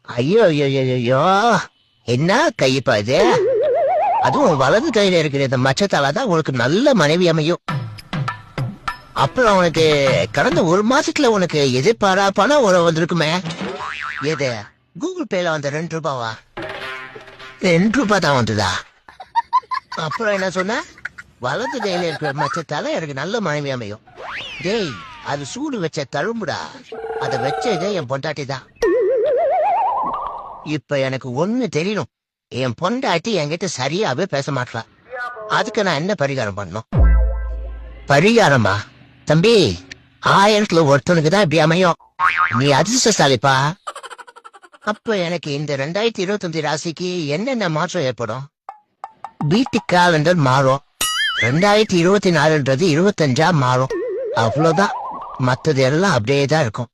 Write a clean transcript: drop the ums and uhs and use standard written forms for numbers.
ஐயோ ஐயோ ஐயோ ஐயோ. என்ன கைப்பா இது? அதுவும் வலது கையில இருக்கிற இந்த மச்சத்தால தான் உனக்கு நல்ல மனைவி அமையும். அப்புறம் உனக்கு கடந்த ஒரு மாசத்துல உனக்கு எதிர்பாரா பணம் வந்திருக்குமே. எது? கூகுள் பேல வந்த 2 ரூபாவா? 2 ரூபாய் தான் வந்ததா? அப்புறம் என்ன சொன்ன? வலது கையில இருக்கிற மச்சத்தால எனக்கு நல்ல மனைவி அமையும். டேய், அது சூடு வச்ச தழும்புடா. அதை வச்சதே என் பொண்டாட்டி தான். இப்ப எனக்கு ஒண்ணு தெரியணும். என் பொண்டாட்டி என்கிட்ட சரியாவே பேச மாட்டா. அதுக்கு நான் என்ன பரிகாரம் பண்ணணும்? பரிகாரமா? தம்பி, 1000த்துல ஒருத்தனுக்கு தான் இப்படி அமையும். நீ அதிர்ஷ்டசாலிப்பா. அப்ப எனக்கு இந்த 2025 ராசிக்கு என்னென்ன மாற்றம் ஏற்படும்? வீட்டு காலண்டர் மாறும். 2024ன்றது 25ஆ மாறும். அவ்வளவுதான். மத்தது எல்லாம் அப்படியே தான் இருக்கும்.